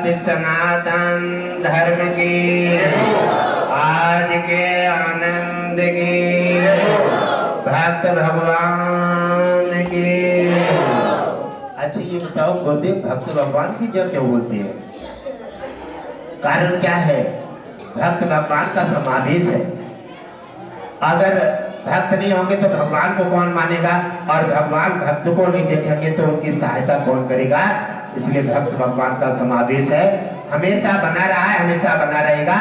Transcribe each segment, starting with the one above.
सत्य सनातन धर्म की, आज के आनंद की, भक्त भगवान की। अच्छा ये बताओ गुरुदेव, भक्त भगवान की जय क्यों बोलते हैं? कारण क्या है? भक्त भगवान का समावेश है। अगर भक्त नहीं होंगे तो भगवान को कौन मानेगा, और भगवान भक्त को नहीं देखेंगे तो उनकी सहायता कौन करेगा? इसलिए भक्त भगवान का समावेश है, हमेशा बना रहा है, हमेशा बना रहेगा।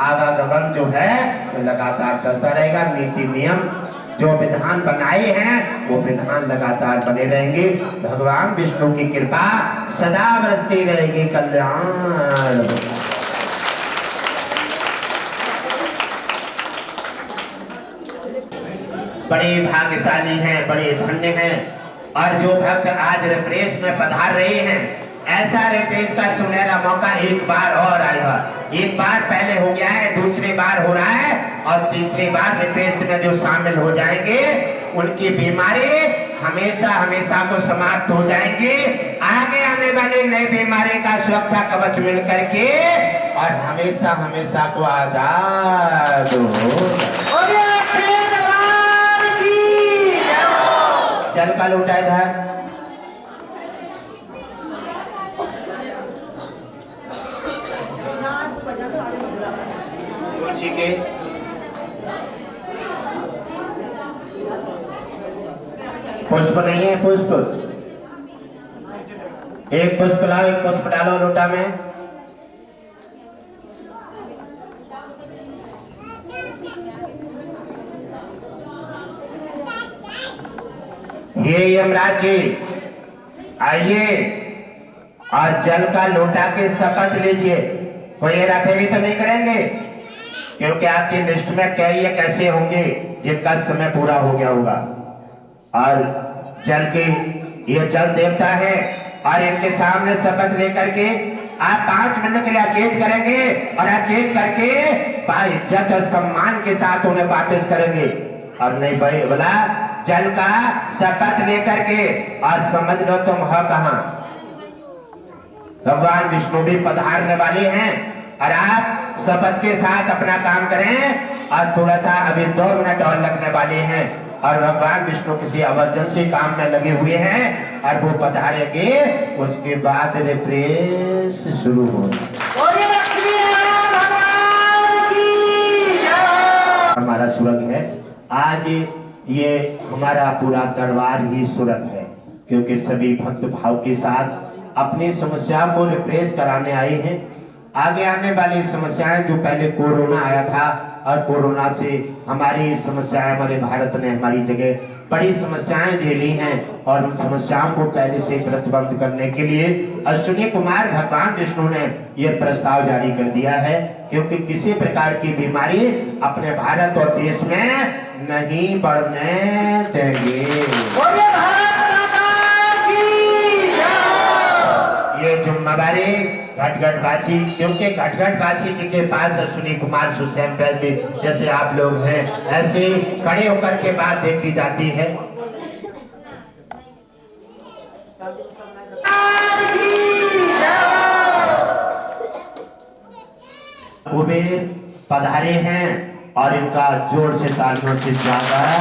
आवागमन जो है तो लगातार चलता रहेगा। नीति नियम जो विधान बनाए हैं वो विधान लगातार बने रहेंगे। भगवान विष्णु की कृपा सदा बरसती रहेगी। कल्याण बड़े भाग्यशाली हैं, बड़े धन्य हैं। और जो भक्त आज रिफ्रेश में पधार रहे हैं, ऐसा रिफ्रेश का सुनहरा मौका एक बार और आएगा। एक बार पहले हो गया है, दूसरी बार हो रहा है, और तीसरी बार रिफ्रेश में जो शामिल हो जाएंगे उनकी बीमारी हमेशा हमेशा को समाप्त हो जाएंगे। आगे आने वाली नई बीमारी का सुरक्षा कवच मिल करके और हमेशा हमेशा को आजाद हो। जल का लोटा इधर। तुलसी के पुष्प नहीं है, पुष्प एक पुष्प लाओ, एक पुष्प डालो लोटा में। ये यमराज जी आइए और जल का लोटा के शपथ लीजिए। कोई हेराफेरी तो नहीं करेंगे, क्योंकि आपकी लिस्ट में कई कैसे होंगे जिनका समय पूरा हो गया होगा। और जल के ये जल देवता है और इनके सामने शपथ लेकर के आप 5 मिनट के लिए अचेत करेंगे और अचेत करके इज्जत और सम्मान के साथ उन्हें वापस करेंगे। और नहीं भाई बोला जल का शपथ लेकर के, और समझ लो तुम हो कहां। भगवान विष्णु भी पधारने वाले हैं और आप शपथ के साथ अपना काम करें। और थोड़ा सा अभी 2 मिनट और लगने वाले हैं और भगवान विष्णु किसी इमरजेंसी काम में लगे हुए हैं और वो पधारेंगे, उसके बाद रिफ्रेश शुरू हो। हमारा स्वर्ग है आज, ये हमारा पूरा दरबार ही स्वर्ग है, क्योंकि सभी भक्त भाव के साथ अपनी समस्याओं को रिफ्रेश कराने आए हैं। आगे आने वाली समस्याएं, जो पहले कोरोना आया था और कोरोना से हमारी समस्याएं, हमारे भारत ने हमारी जगह बड़ी समस्याएं झेली हैं, और उन समस्याओं को पहले से प्रतिबंध करने के लिए अश्विनी कुमार भगवान विष्णु ने यह प्रस्ताव जारी कर दिया है, क्योंकि किसी प्रकार की बीमारी अपने भारत और देश में नहीं बढ़ने देंगे। ये जिम्मेदारी घटघटवासी, क्योंकि घटघटवासी जी के पास अश्विनी कुमार सुसैन वैद्य जैसे आप लोग हैं, ऐसे खड़े होकर के बात देखी जाती है। कुबेर पधारे हैं और इनका जोर से तालियों से स्वागत।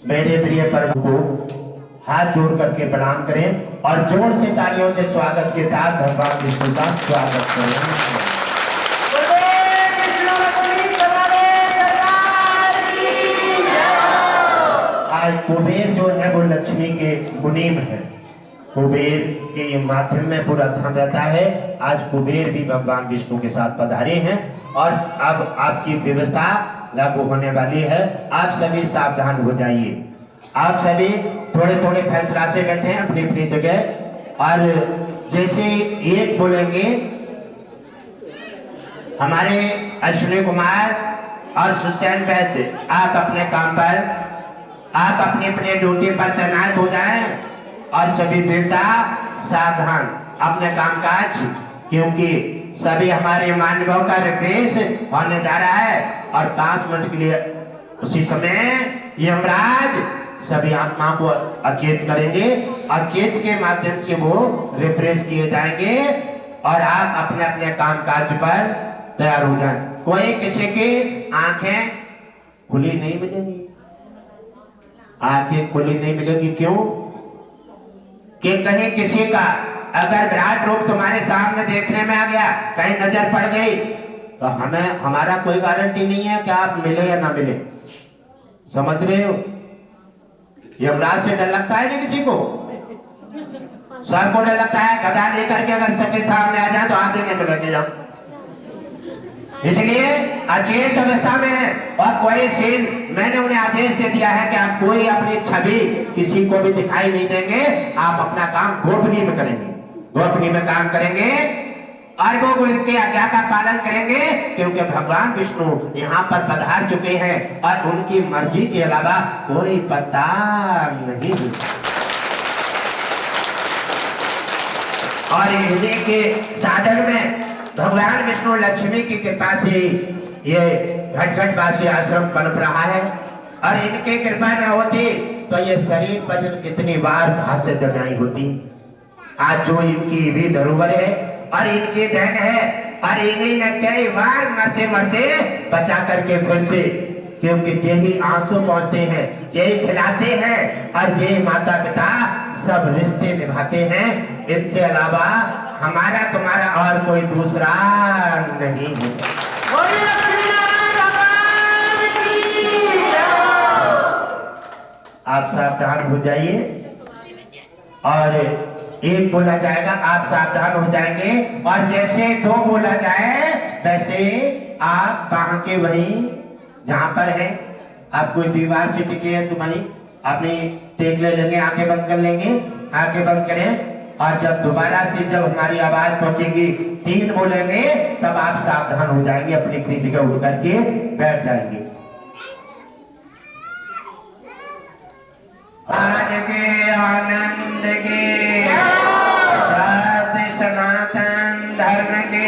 मेरे प्रिय प्रभु को हाथ जोड़ करके प्रणाम करें और जोर से तालियों से स्वागत के साथ भगवान विष्णु का स्वागत करें। आज कुबेर जो है वो लक्ष्मी के मुनीम है। कुबेर के माध्यम में पूरा धन रहता है। आज कुबेर भी भगवान विष्णु के साथ पधारे हैं और अब आपकी व्यवस्था लागू होने वाली है। आप सभी सावधान हो जाइए। आप सभी थोड़े थोड़े फैसला से बैठे हैं अपनी अपनी जगह, और जैसे एक बोलेंगे हमारे अश्विनी कुमार और सुसैन वैद्य, आप अपने काम पर, आप अपने अपने ड्यूटी पर तैनात हो जाएं और सभी देवता सावधान अपने कामकाज, क्योंकि सभी हमारे मानवों का रिफ्रेश होने जा रहा है। और 5 मिनट के लिए उसी समय यमराज सभी आत्माओं को अचेत करेंगे। अचेत के माध्यम से वो रिफ्रेश किए जाएंगे और आप अपने अपने काम काज पर तैयार हो जाए। कोई किसी की आंखें खुली नहीं मिलेंगी, आंखें खुली नहीं मिलेगी। क्यों कि कहीं किसी का अगर विराट रूप तुम्हारे सामने देखने में आ गया, कहीं नजर पड़ गई, तो हमारा कोई गारंटी नहीं है कि आप मिले या ना मिले। समझ रहे हो? यमराज से डर लगता है ना किसी को, सबको डर लगता है। गदा लेकर के अगर सबके सामने आ जाए तो आगे नहीं मिलेंगे हम। इसलिए अचेत अवस्था में और कोई सीन, मैंने उन्हें आदेश दे दिया है कि आप कोई अपनी छवि किसी को भी दिखाई नहीं देंगे। आप अपना काम गोपनीय में करेंगे, गोपनीय में काम करेंगे और वो गुरु की आज्ञा का पालन करेंगे, क्योंकि भगवान विष्णु यहाँ पर पधार चुके हैं और उनकी मर्जी के अलावा कोई पता नहीं। और इन्हीं के साधन में भगवान विष्णु लक्ष्मी की कृपा से ये घटघटवासी आश्रम पनप रहा है। और इनके कृपा न होती तो ये शरीर पर कितनी बार घास से जमाई होती। आज जो इनकी भी धरोहर है और इनकी देन है, और इन्हीं ने कई बार मरते मरते बचा करके फिर से, क्योंकि यही आंसू पहुंचते हैं, यही खिलाते हैं और यही माता पिता सब रिश्ते निभाते हैं। इनसे अलावा हमारा तुम्हारा और कोई दूसरा नहीं है। आप सावधान हो जाइए और एक बोला जाएगा, आप सावधान हो जाएंगे और जैसे 2 बोला जाए वैसे आप वहां के वहीं जहां पर है, आप कोई दीवार से टिके हैं तो वहीं अपनी टेक ले लेंगे, आंखें बंद कर लेंगे, आंखें बंद करें और जब दोबारा से जब हमारी आवाज पहुंचेगी 3 बोलेंगे तब आप सावधान हो जाएंगे, अपनी अपनी जगह उठ करके बैठ जाएंगे। आज के आनंद के सत्य सनातन धर्म के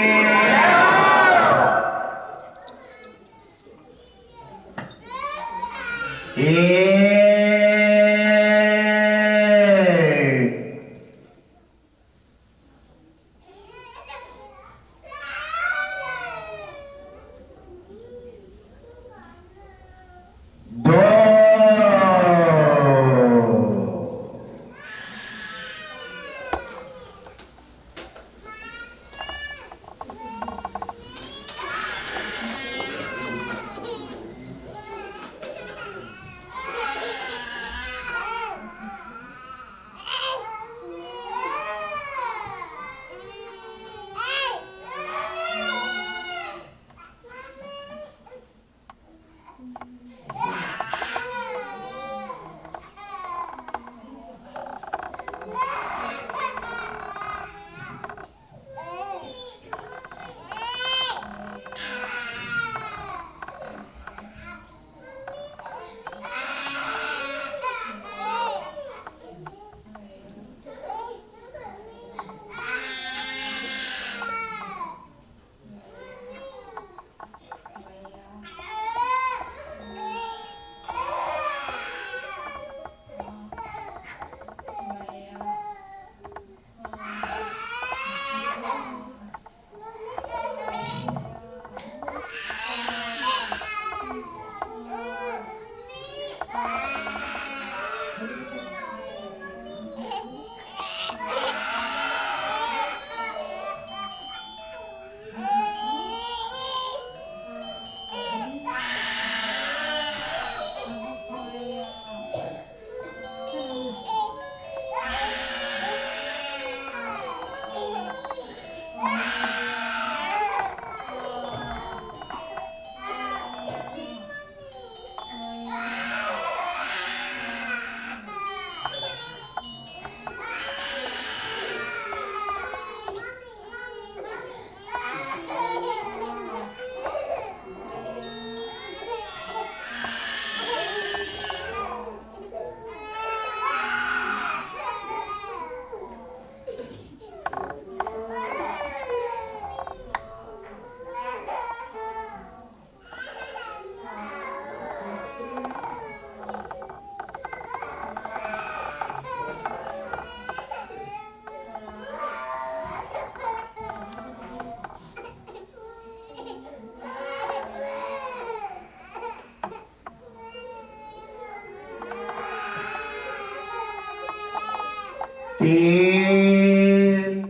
3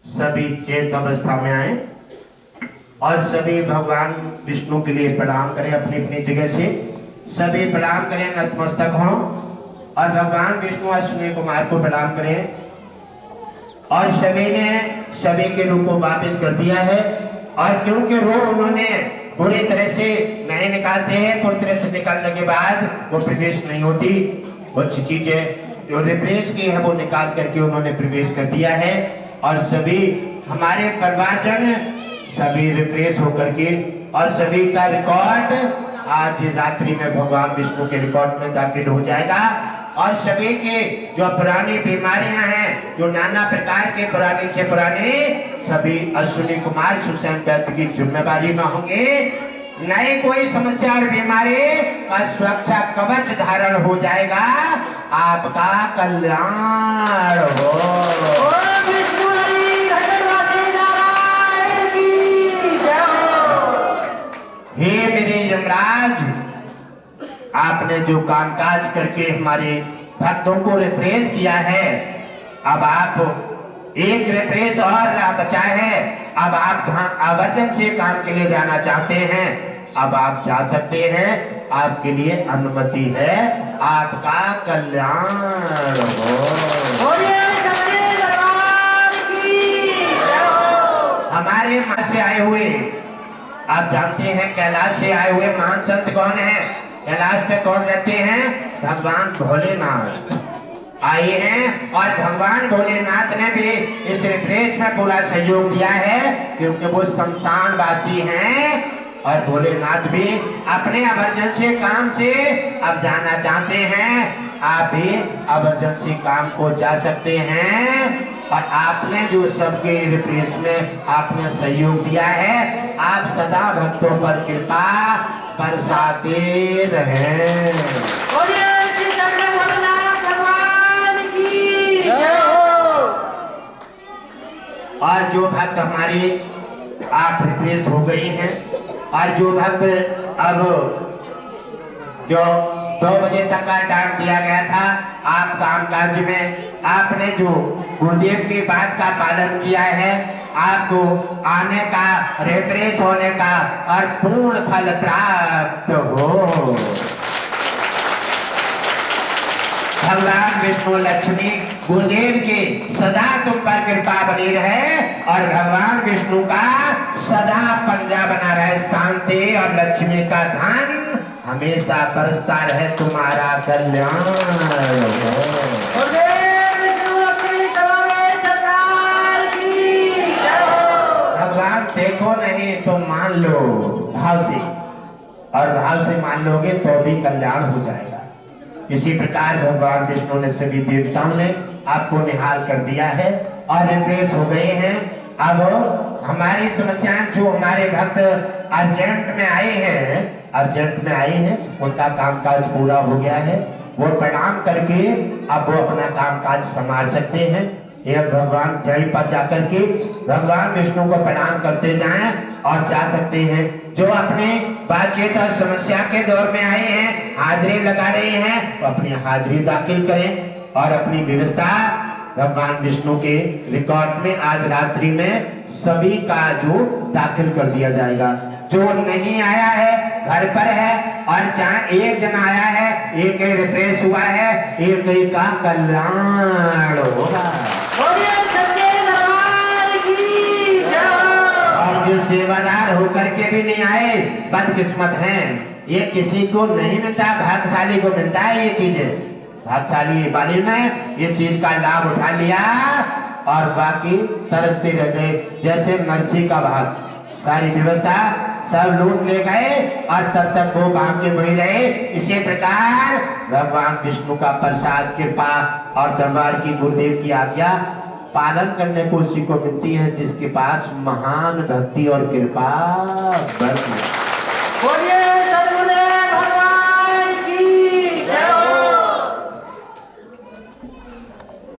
सभी चेत अवस्था में आए और सभी भगवान विष्णु के लिए प्रणाम करें अपनी अपनी जगह से। सभी प्रणाम करें, नतमस्तक हों और भगवान विष्णु अश्विनी कुमार को प्रणाम करें। और सभी ने सभी के रूप को वापस कर दिया है। और क्योंकि रो उन्होंने पूरी तरह से नहीं निकालते हैं, पूरी तरह से निकालने के बाद वो प्रवेश नहीं होती। कुछ चीजें जो रिप्रेस की है वो निकाल करके उन्होंने प्रवेश कर दिया है। और सभी हमारे परिवारजन सभी रिप्रेस होकर के और सभी का रिकॉर्ड आज रात्रि में भगवान विष्णु के रिकॉर्ड में दाखिल हो जाएगा। और सभी के जो पुरानी बीमारियां हैं, जो नाना प्रकार के पुराने से पुराने, सभी अश्विनी कुमार सुसैन वैद्य की जिम्मेवारी में होंगे। नई कोई समस्या और बीमारी का सुरक्षा कवच धारण हो जाएगा। आपका कल्याण हो। हे मेरे यमराज, आपने जो कामकाज करके हमारे भक्तों को रिफ्रेश किया है, अब आप एक रिफ्रेश और बचा है। अब आप आवर्जन से काम के लिए जाना चाहते हैं, अब आप जा सकते हैं। आपके लिए अनुमति है। आपका कल्याण हो। हमारे मां से आए हुए, आप जानते हैं कैलाश से आए हुए महान संत कौन है? कैलाश पे कौन रहते हैं? भगवान भोलेनाथ आए हैं। और भगवान भोलेनाथ ने भी इस रिफ्रेश में पूरा सहयोग दिया है, क्योंकि वो शमशान वासी हैं। और भोलेनाथ भी अपने इमरजेंसी काम से अब जाना चाहते हैं। आप भी इमरजेंसी काम को जा सकते हैं। और आपने जो सबके रिफ्रेश में आपने सहयोग दिया है, आप सदा भक्तों पर कृपा बरसाते रहें। और जो भक्त हमारी आप रिफ्रेश हो गई हैं, और जो भक्त अब जो 2 बजे तक का टाइम दिया गया था, आप कामकाज में आपने जो गुरुदेव की बात का पालन किया है, आपको आने का, रिफ्रेश होने का और पूर्ण फल प्राप्त हो। भगवान विष्णु लक्ष्मी गुरुदेव की सदा तुम पर कृपा बनी रहे और भगवान विष्णु का सदा पंजा बना रहे। शांति और लक्ष्मी का धन हमेशा बरसता रहे। तुम्हारा कल्याण हो। भगवान देखो नहीं तो मान लो भाव से, और भाव से मान लोगे तो भी कल्याण हो जाएगा। इसी प्रकार भगवान विष्णु ने सभी देवताओं ने आपको निहाल कर दिया है और रिफ्रेश हो गए हैं। अब हमारी समस्याएं, जो हमारे भक्त अर्जेंट में आए हैं, उनका कामकाज पूरा हो गया है। वो प्रणाम करके अब वो अपना कामकाज संभाल सकते हैं। एक भगवान यहीं पर जाकर के भगवान विष्णु को प्रणाम करते जाएं और जा सकते हैं। जो अपने बातचीत और समस्या के दौर में आए हैं, हाजिरी लगा रहे हैं, तो अपनी हाजिरी दाखिल करें और अपनी व्यवस्था भगवान विष्णु के रिकॉर्ड में आज रात्रि में सभी का जो दाखिल कर दिया जाएगा। जो नहीं आया है घर पर है, और जहाँ एक जना आया है, एक ही रिफ्रेश हुआ है, एक ही का कल्याण होगा। और जो सेवादार होकर के भी नहीं आए, बदकिस्मत हैं। ये किसी को नहीं मिलता, भाग्यशाली को मिलता है ये चीजें। भाग्यशाली वाली ने ये चीज का लाभ उठा लिया और बाकी तरसते रह गए। जैसे नरसी का भाग, सारी व्यवस्था सब लूट ले गए और तब तक वो भाग्य वही रहे। इसी प्रकार भगवान विष्णु का प्रसाद, कृपा और दरबार की गुरुदेव की आज्ञा पालन करने को उसी को मिलती है जिसके पास महान भक्ति और कृपा बरती है।